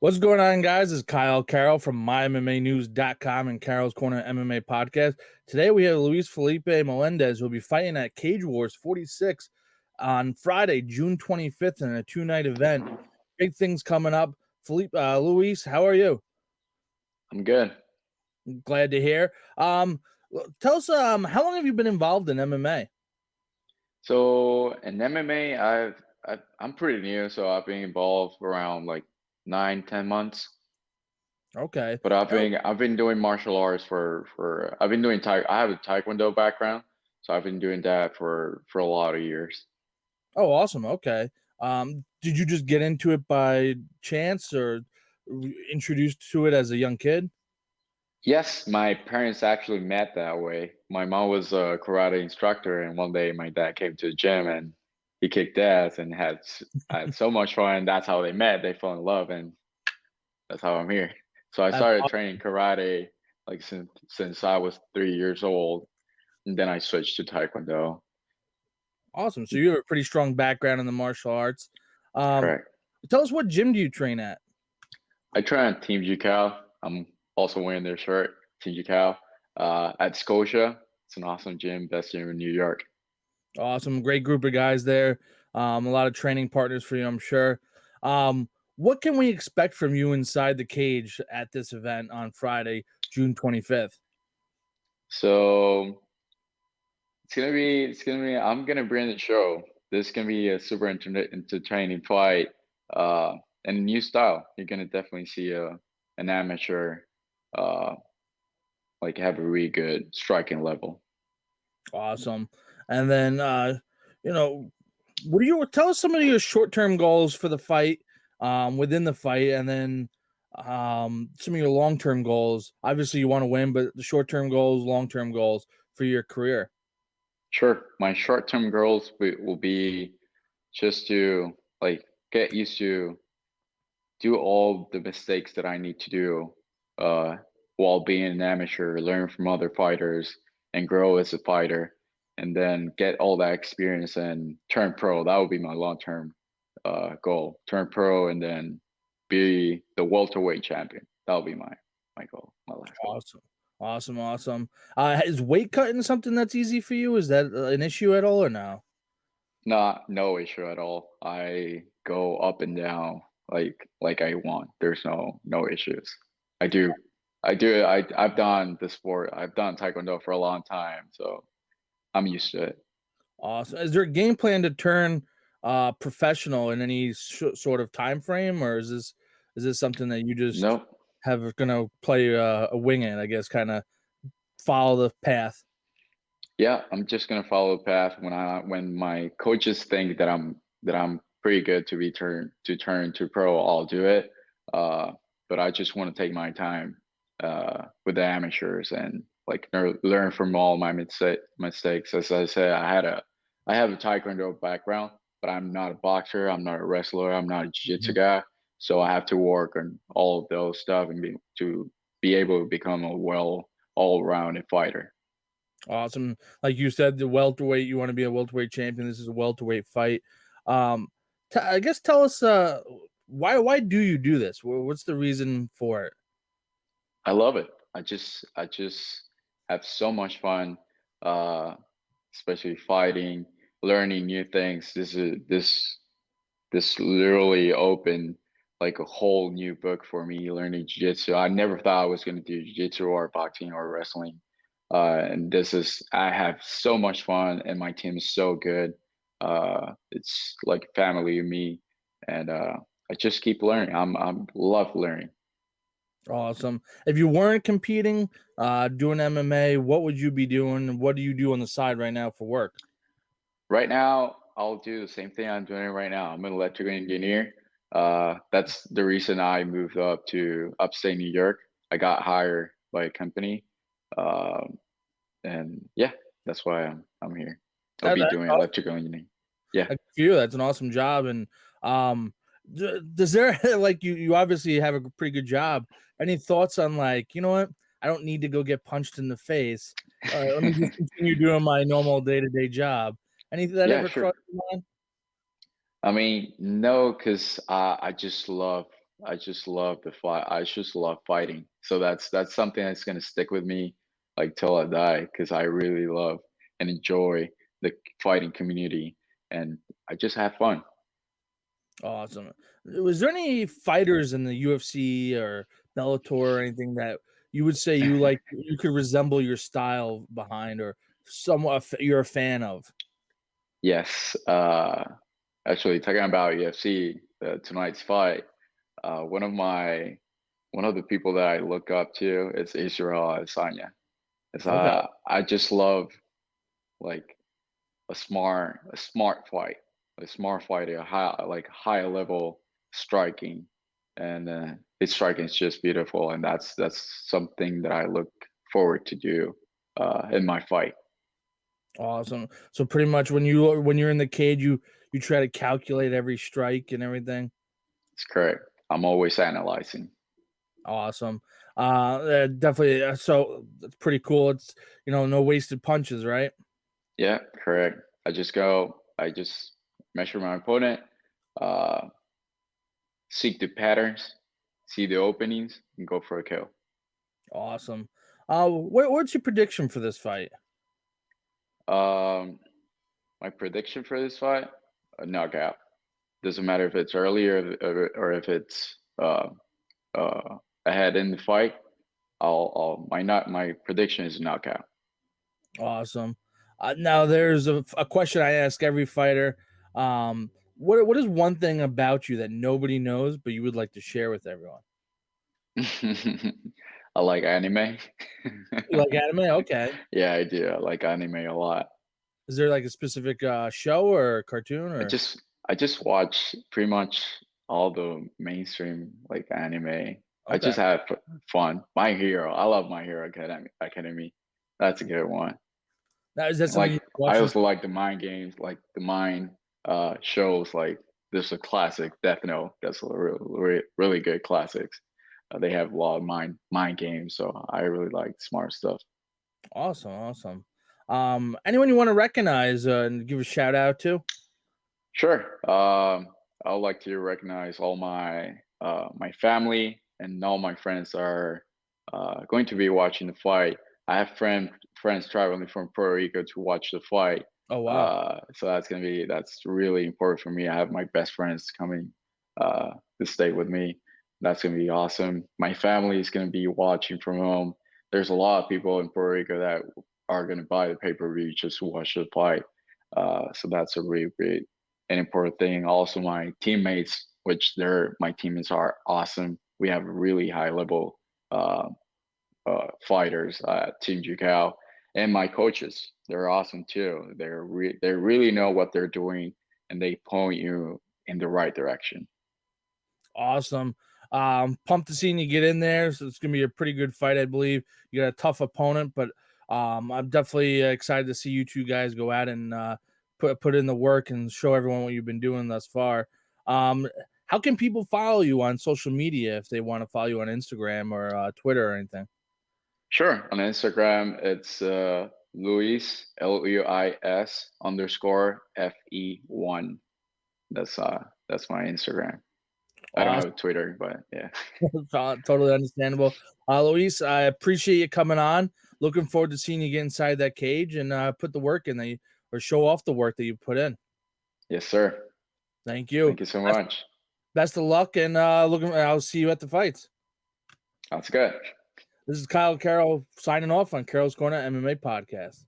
What's going on, guys? This is Carroll from MyMMAnews.com and Carroll's Corner MMA podcast. Today we have Luis Felipe Melendez, who will be fighting at Cage Wars 46 on Friday, June 25th, in a two-night event. Big things coming up. Luis, how are you? I'm good. Glad to hear. Tell us, how long have you been involved in MMA? So in MMA, I'm pretty new, so I've been involved around like 9, 10 months. Okay. But I've been doing martial arts for I've been doing I have a Taekwondo background, so I've been doing that for a lot of years. Oh, awesome. Okay. Did you just get into it by chance or introduced to it as a young kid? Yes, my parents actually met that way. My mom was a karate instructor, and one day my dad came to the gym and he kicked ass and had so much fun. That's how they met. They fell in love, and that's how I'm here. So I That's started aw- training karate like since I was 3 years old, and then I switched to Taekwondo. awesome. So you have a pretty strong background in the martial arts. Um, Correct. Tell us, what gym do you train at? I train at Team GCal. I'm also wearing their shirt, Team GCal, at Scotia. It's an awesome gym, best gym in New York. Awesome. Great group of guys there. A lot of training partners for you, I'm sure. What can we expect from you inside the cage at this event on Friday, June 25th? So it's gonna be I'm gonna bring the show. This is gonna be a super entertaining fight, and a new style. You're gonna definitely see an amateur uh like have a really good striking level. Awesome. And then, you know, what do you tell us some of your short term goals for the fight, within the fight, and then some of your long term goals? Obviously, you want to win, but the short term goals, long term goals for your career. Sure, my short-term goals will be just to like get used to do all the mistakes that I need to do uh, while being an amateur, learn from other fighters, and grow as a fighter, and then get all that experience and turn pro. That would be my long-term goal. Turn pro and then be the welterweight champion. That would be my goal, my last goal. Awesome. Awesome. Awesome. Is weight cutting something that's easy for you? Is that an issue at all or no? No issue at all. I go up and down like I want. There's no issues. I do I've done the sport. I've done Taekwondo for a long time, so I'm used to it. Awesome. Is there a game plan to turn professional in any sort of time frame, or is this something that you just Nope. have gonna play a wing it? I guess kind of follow the path. Yeah, I'm just gonna follow the path when my coaches think that I'm pretty good to turn to pro, I'll do it. Uh, but I just want to take my time with the amateurs and like learn from all my mistakes. As I said, I have a Taekwondo background, but I'm not a boxer. I'm not a wrestler. I'm not a jiu-jitsu Mhm. guy. So I have to work on all of those stuff and to be able to become a well all-rounded fighter. Awesome. Like you said, the welterweight. You want to be a welterweight champion. This is a welterweight fight. Um, I guess tell us why do you do this? What's the reason for it? I love it. I just have so much fun, uh, especially fighting, learning new things. This literally opened like a whole new book for me learning jiu-jitsu. I never thought I was going to do jiu-jitsu or boxing or wrestling. And this is I have so much fun, and my team is so good. It's like family to me, and I just keep learning. I'm love learning. Awesome. If you weren't competing, doing MMA, what would you be doing? What do you do on the side right now for work? Right now, I'll do the same thing I'm doing right now. I'm an electrical engineer. That's the reason I moved up to upstate New York. I got hired by a company, um, and yeah, that's why I'm here. I'll be That's doing awesome. electrical engineering. Yeah, Good for you. That's an awesome job. And um, does there like you obviously have a pretty good job. Any thoughts on like, you know what? I don't need to go get punched in the face. Let me just continue doing my normal day to day job. Anything that yeah, ever sure. crossed your mind? I mean, no, because I just love I just love the fight. I just love fighting. So that's something that's gonna stick with me like till I die because I really love and enjoy the fighting community, and I just have fun. Awesome. Was there any fighters in the UFC or Bellator or anything that you would say you could resemble your style behind, or somewhat you're a fan of? Yes. Actually, talking about UFC, tonight's fight. One of the people that I look up to is Israel Adesanya. It's, Okay. I just love like a smart fight, a smart fight, a high level striking, and his striking is just beautiful, and that's something that I look forward to do in my fight. Awesome. So pretty much when you're in the cage, you try to calculate every strike and everything. It's correct. I'm always analyzing. Awesome. Definitely. So that's pretty cool. It's no wasted punches, right? Yeah, correct. I just measure my opponent, uh, seek the patterns, see the openings, and go for a kill. Awesome. What's your prediction for this fight? Um, my prediction for this fight, a knockout. Doesn't matter if it's early or if it's ahead in the fight. My prediction is a knockout. Awesome. Now there's a question I ask every fighter. What is one thing about you that nobody knows but you would like to share with everyone? I like anime. You like anime? Okay. Yeah, I do. I like anime a lot. Is there like a specific show or cartoon I or? just I just watch pretty much all the mainstream like anime. I Okay. just have fun. My Hero. I love My Hero Academy. That's a good one. Now, is that something you Like I watch in? also like the mind games, like the mind shows. Like there's a classic Death Note. That's a really good classics. They have a lot of mind games, so I really like smart stuff. Awesome, awesome. Anyone you want to recognize and give a shout out to? Sure. I would like to recognize all my family and all my friends are going to be watching the fight. I have friends traveling from Puerto Rico to watch the fight. Oh wow, So that's really important for me. I have my best friends coming to stay with me. That's gonna be awesome. My family is gonna be watching from home. There's a lot of people in Puerto Rico that are gonna buy the pay-per-view just to watch the fight. So that's a really great an important thing. Also, my teammates, my teammates are awesome. We have really high level uh, fighters at Team Jukau, and my coaches. They're awesome too. They really know what they're doing, and they point you in the right direction. awesome. Pumped to seeing you get in there. So it's gonna be a pretty good fight, I believe. You got a tough opponent, but I'm definitely excited to see you two guys go out and put in the work and show everyone what you've been doing thus far. Um, how can people follow you on social media if they want to follow you on Instagram or Twitter or anything? Sure. On Instagram, it's Luis Luis underscore FE1. That's my Instagram. I don't Awesome. have Twitter, but yeah. Totally understandable. Luis, I appreciate you coming on. Looking forward to seeing you get inside that cage and put the work in or show off the work that you put in. Yes, sir. Thank you. Thank you so Best, much. best of luck, and I'll see you at the fights. That's good. This is Kyle Carroll signing off on Carroll's Corner MMA podcast.